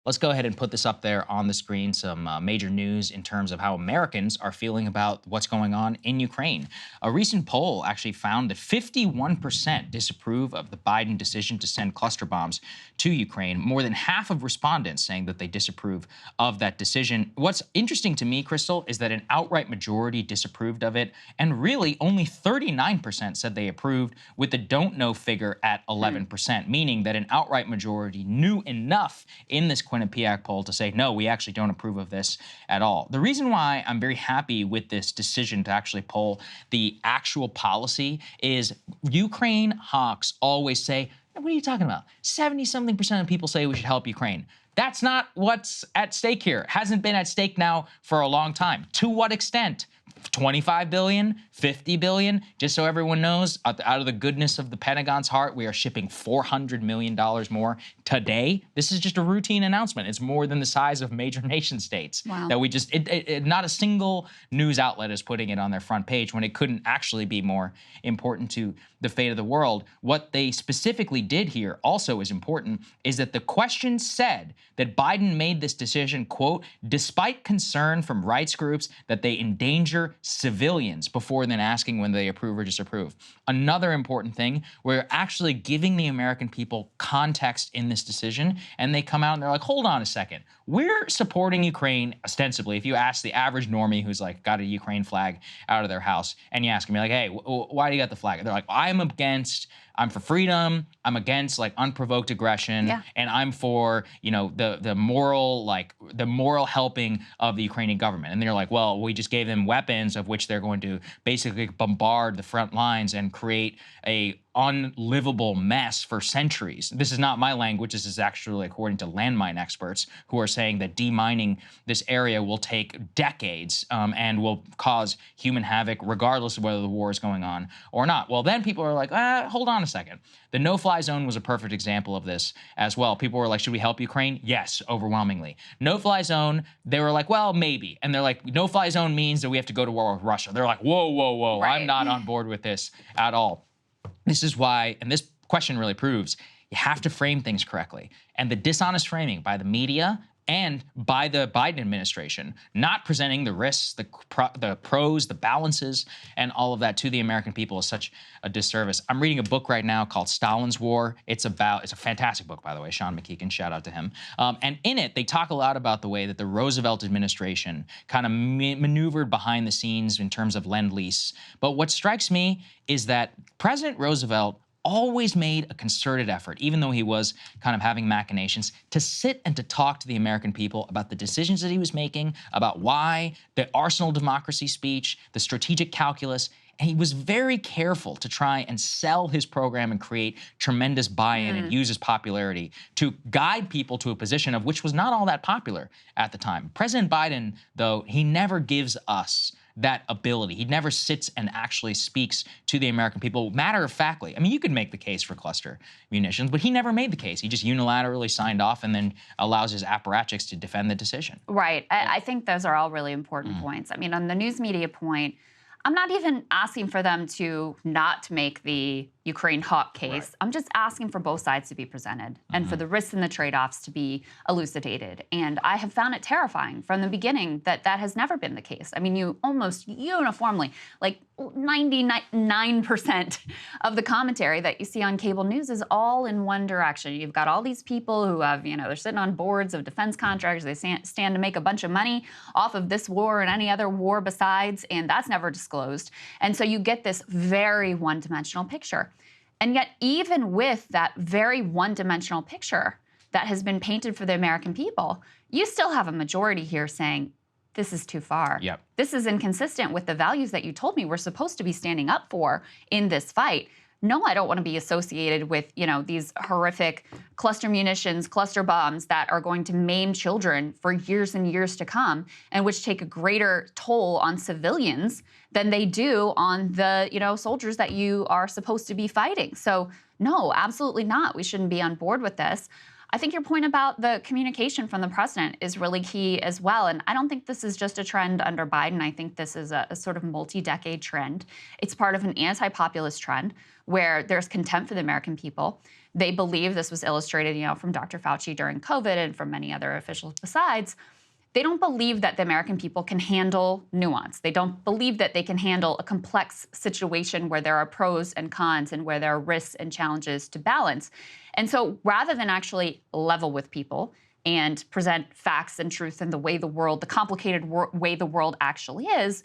Let's go ahead and put this up there on the screen. Some major news in terms of how Americans are feeling about what's going on in Ukraine. A recent poll actually found that 51% disapprove of the Biden decision to send cluster bombs to Ukraine. More than half of respondents saying that they disapprove of that decision. What's interesting to me, Krystal, is that an outright majority disapproved of it, and really only 39% said they approved, with the don't know figure at 11%, meaning that an outright majority knew enough in this Quinnipiac poll to say, no, we actually don't approve of this at all. The reason why I'm very happy with this decision to actually poll the actual policy is Ukraine hawks always say, what are you talking about? 70-something% of people say we should help Ukraine. That's not what's at stake here. It hasn't been at stake now for a long time. To what extent? 25 billion, 50 billion, just so everyone knows, out of the goodness of the Pentagon's heart, we are shipping $400 million more today. This is just a routine announcement. It's more than the size of major nation states. Wow. That we just, not a single news outlet is putting it on their front page when it couldn't actually be more important to the fate of the world. What they specifically did here also is important, is that the question said that Biden made this decision, quote, despite concern from rights groups that they endanger civilians, before then asking when they approve or disapprove. Another important thing, we're actually giving the American people context in this decision, and they come out and they're like, hold on a second. We're supporting Ukraine ostensibly. If you ask the average normie who's like got a Ukraine flag out of their house and you ask them, like, hey, why do you got the flag? They're like, I'm for freedom, I'm against like unprovoked aggression, and I'm for, you know, the moral helping of the Ukrainian government. And they're like, well, we just gave them weapons of which they're going to basically bombard the front lines and create a unlivable mess for centuries. This is not my language. This is actually according to landmine experts who are saying that demining this area will take decades and will cause human havoc regardless of whether the war is going on or not. Well, then people are like, hold on a second. The no-fly zone was a perfect example of this as well. People were like, should we help Ukraine? Yes, overwhelmingly. No-fly zone, they were like, well, maybe. And they're like, no-fly zone means that we have to go to war with Russia. They're like, whoa, whoa, whoa, right. I'm not on board with this at all. This is why, and this question really proves, you have to frame things correctly. And the dishonest framing by the media and by the Biden administration, not presenting the risks, the pros, the balances, and all of that to the American people is such a disservice. I'm reading a book right now called Stalin's War. It's a fantastic book, by the way, Sean McKeegan, shout out to him. And in it, they talk a lot about the way that the Roosevelt administration kind of maneuvered behind the scenes in terms of Lend-Lease. But what strikes me is that President Roosevelt always made a concerted effort, even though he was kind of having machinations, to sit and to talk to the American people about the decisions that he was making, about why, the arsenal democracy speech, the strategic calculus. And he was very careful to try and sell his program and create tremendous buy-in and use his popularity to guide people to a position of which was not all that popular at the time. President Biden, though, he never gives us that ability. He never sits and actually speaks to the American people matter-of-factly. I mean, you could make the case for cluster munitions, but he never made the case. He just unilaterally signed off and then allows his apparatchiks to defend the decision. Right. I think those are all really important points. I mean, on the news media point, I'm not even asking for them to not make the Ukraine hawk case. Right. I'm just asking for both sides to be presented and for the risks and the trade-offs to be elucidated. And I have found it terrifying from the beginning that that has never been the case. I mean, you almost uniformly, like 99% of the commentary that you see on cable news is all in one direction. You've got all these people who have, you know, they're sitting on boards of defense contractors. They stand to make a bunch of money off of this war and any other war besides, and that's never disclosed. And so you get this very one-dimensional picture. And yet, even with that very one-dimensional picture that has been painted for the American people, you still have a majority here saying, this is too far. Yep. This is inconsistent with the values that you told me we're supposed to be standing up for in this fight. No, I don't want to be associated with, you know, these horrific cluster munitions, cluster bombs that are going to maim children for years and years to come, and which take a greater toll on civilians than they do on the, you know, soldiers that you are supposed to be fighting. So no, absolutely not. We shouldn't be on board with this. I think your point about the communication from the president is really key as well. And I don't think this is just a trend under Biden. I think this is a sort of multi-decade trend. It's part of an anti-populist trend where there's contempt for the American people. They believe, this was illustrated, from Dr. Fauci during COVID and from many other officials besides, they don't believe that the American people can handle nuance. They don't believe that they can handle a complex situation where there are pros and cons and where there are risks and challenges to balance. And so rather than actually level with people and present facts and truth and the complicated way the world actually is,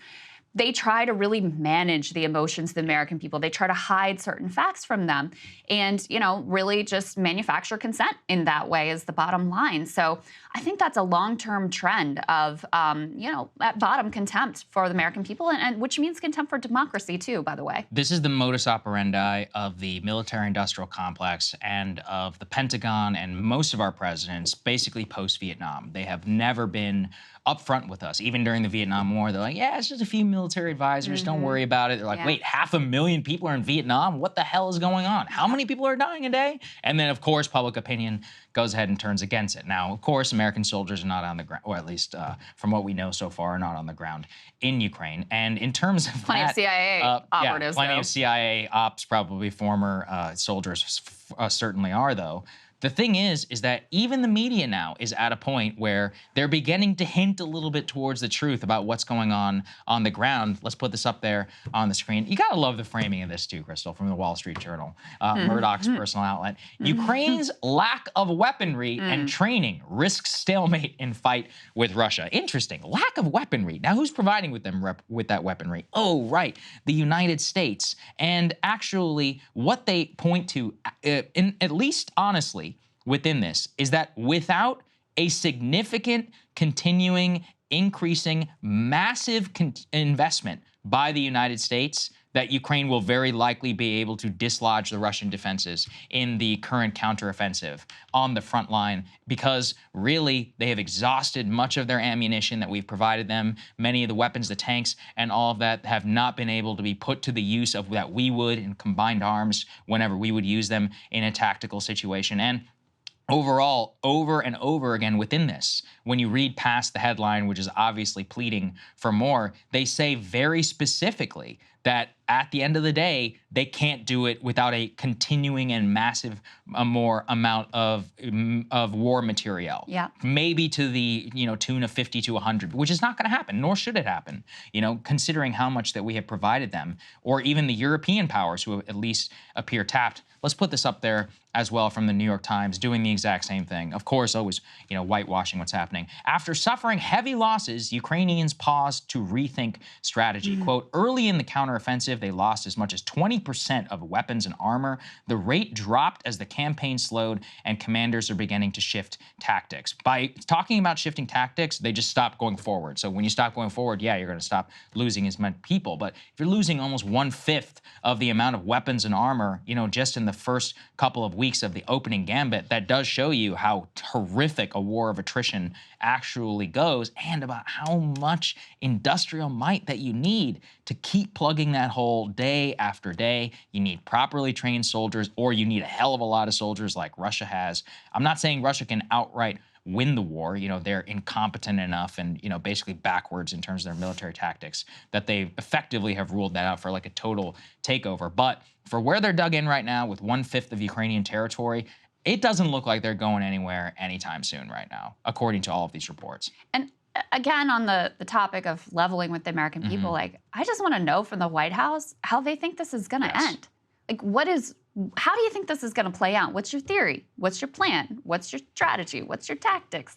they try to really manage the emotions of the American people. They try to hide certain facts from them and, really just manufacture consent in that way is the bottom line. So I think that's a long-term trend of, at bottom, contempt for the American people, and which means contempt for democracy too, by the way. This is the modus operandi of the military-industrial complex and of the Pentagon and most of our presidents, basically post-Vietnam. They have never been upfront with us. Even during the Vietnam War, they're like, yeah, it's just a few military advisors. Don't worry about it. They're like, wait, 500,000 people are in Vietnam? What the hell is going on? How many people are dying a day? And then, of course, public opinion goes ahead and turns against it. Now, of course, American soldiers are not on the ground, or at least from what we know so far, are not on the ground in Ukraine. And in terms of plenty of CIA operatives, plenty of CIA ops, probably former soldiers certainly are, though. The thing is that even the media now is at a point where they're beginning to hint a little bit towards the truth about what's going on the ground. Let's put this up there on the screen. You gotta love the framing of this too, Krystal, from the Wall Street Journal, Murdoch's personal outlet. Ukraine's lack of weaponry and training risks stalemate in fight with Russia. Interesting, lack of weaponry. Now who's providing with them with that weaponry? Oh, right, the United States. And actually what they point to, at least honestly, within this is that without a significant, continuing, increasing, massive investment by the United States, that Ukraine will very likely be able to dislodge the Russian defenses in the current counteroffensive on the front line, because really they have exhausted much of their ammunition that we've provided them. Many of the weapons, the tanks, and all of that have not been able to be put to the use of that we would in combined arms whenever we would use them in a tactical situation. And overall, over and over again within this, when you read past the headline, which is obviously pleading for more, they say very specifically that at the end of the day, they can't do it without a continuing and massive more amount of war material. Yeah. Maybe to the tune of 50 to 100, which is not going to happen, nor should it happen. Considering how much that we have provided them, or even the European powers who at least appear tapped. Let's put this up there as well from the New York Times, doing the exact same thing. Of course, always whitewashing what's happening. After suffering heavy losses, Ukrainians paused to rethink strategy. Quote, early in the counteroffensive, they lost as much as 20% of weapons and armor. The rate dropped as the campaign slowed, and commanders are beginning to shift tactics. By talking about shifting tactics, they just stop going forward. So when you stop going forward, yeah, you're going to stop losing as many people. But if you're losing almost 1/5 of the amount of weapons and armor, just in the first couple of weeks of the opening gambit, that does show you how horrific a war of attrition actually goes, and about how much industrial might that you need to keep plugging that hole day after day. You need properly trained soldiers, or you need a hell of a lot of soldiers like Russia has. I'm not saying Russia can outright win the war. They're incompetent enough and, basically backwards in terms of their military tactics that they effectively have ruled that out for like a total takeover. But for where they're dug in right now with 1/5 of Ukrainian territory, it doesn't look like they're going anywhere anytime soon right now, according to all of these reports. And again, on the topic of leveling with the American people, I just want to know from the White House how they think this is going to end. How do you think this is going to play out? What's your theory? What's your plan? What's your strategy? What's your tactics?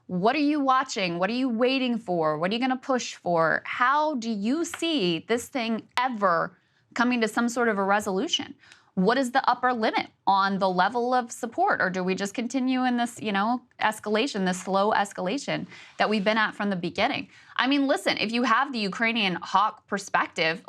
What are you watching? What are you waiting for? What are you going to push for? How do you see this thing ever coming to some sort of a resolution? What is the upper limit on the level of support? Or do we just continue in this, escalation, this slow escalation that we've been at from the beginning? I mean, listen, if you have the Ukrainian hawk perspective,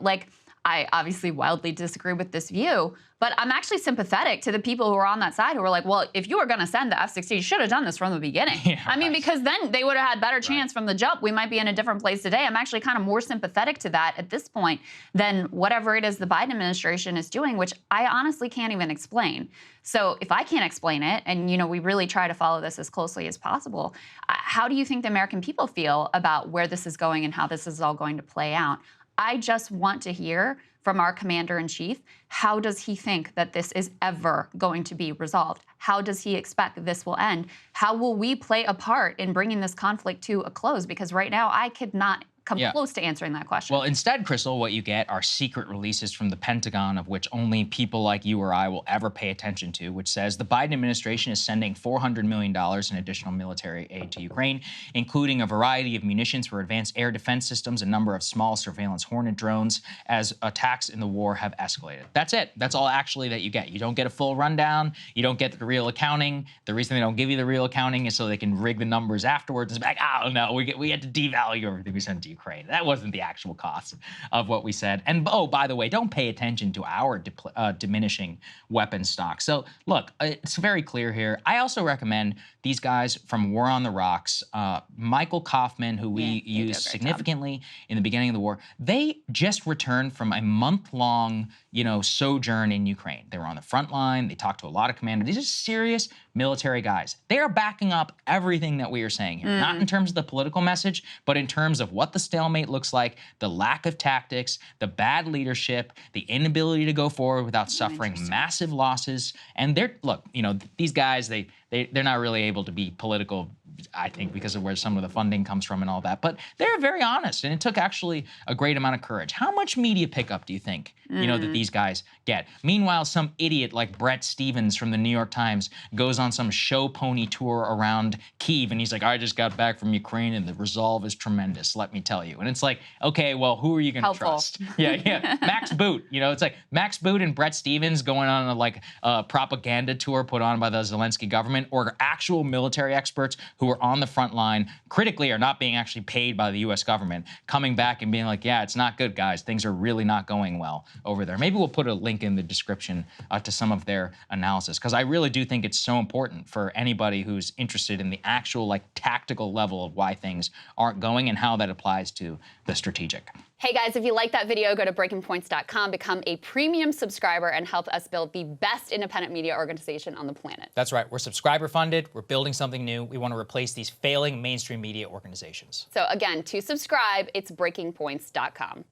I obviously wildly disagree with this view, but I'm actually sympathetic to the people who are on that side who are like, well, if you were going to send the F-16, you should have done this from the beginning. Yeah, I mean, because then they would have had better chance from the jump. We might be in a different place today. I'm actually kind of more sympathetic to that at this point than whatever it is the Biden administration is doing, which I honestly can't even explain. So if I can't explain it, and we really try to follow this as closely as possible, how do you think the American people feel about where this is going and how this is all going to play out? I just want to hear from our commander-in-chief, how does he think that this is ever going to be resolved? How does he expect this will end? How will we play a part in bringing this conflict to a close? Because right now, I could not come close to answering that question. Well, instead, Krystal, what you get are secret releases from the Pentagon, of which only people like you or I will ever pay attention to, which says the Biden administration is sending $400 million in additional military aid to Ukraine, including a variety of munitions for advanced air defense systems, a number of small surveillance Hornet drones, as attacks in the war have escalated. That's it. That's all actually that you get. You don't get a full rundown. You don't get the real accounting. The reason they don't give you the real accounting is so they can rig the numbers afterwards. It's like, oh, no, we had to devalue everything we sent to Ukraine. That wasn't the actual cost of what we said. And oh, by the way, don't pay attention to our diminishing weapon stock. So look, it's very clear here. I also recommend these guys from War on the Rocks, Michael Kaufman, who we used significantly in the beginning of the war. They just returned from a month-long, sojourn in Ukraine. They were on the front line. They talked to a lot of commanders. These are serious military guys. They are backing up everything that we are saying here, not in terms of the political message, but in terms of what the stalemate looks like, the lack of tactics, the bad leadership, the inability to go forward without suffering massive losses. And these guys, they're not really able to be political, I think, because of where some of the funding comes from and all that. But they're very honest, and it took actually a great amount of courage. How much media pickup do you think, that these guys get? Meanwhile, some idiot like Brett Stevens from the New York Times goes on some show pony tour around Kyiv, and he's like, I just got back from Ukraine, and the resolve is tremendous, let me tell you. And it's like, okay, well, who are you going to trust? Yeah. Max Boot, it's like Max Boot and Brett Stevens going on a propaganda tour put on by the Zelensky government, or actual military experts who are on the front line, critically are not being actually paid by the U.S. government, coming back and being like, yeah, it's not good, guys. Things are really not going well over there. Maybe we'll put a link in the description to some of their analysis, because I really do think it's so important for anybody who's interested in the actual tactical level of why things aren't going and how that applies to the strategic. Hey guys, if you like that video, go to breakingpoints.com, become a premium subscriber, and help us build the best independent media organization on the planet. That's right. We're subscriber funded. We're building something new. We want to replace these failing mainstream media organizations. So again, to subscribe, it's breakingpoints.com.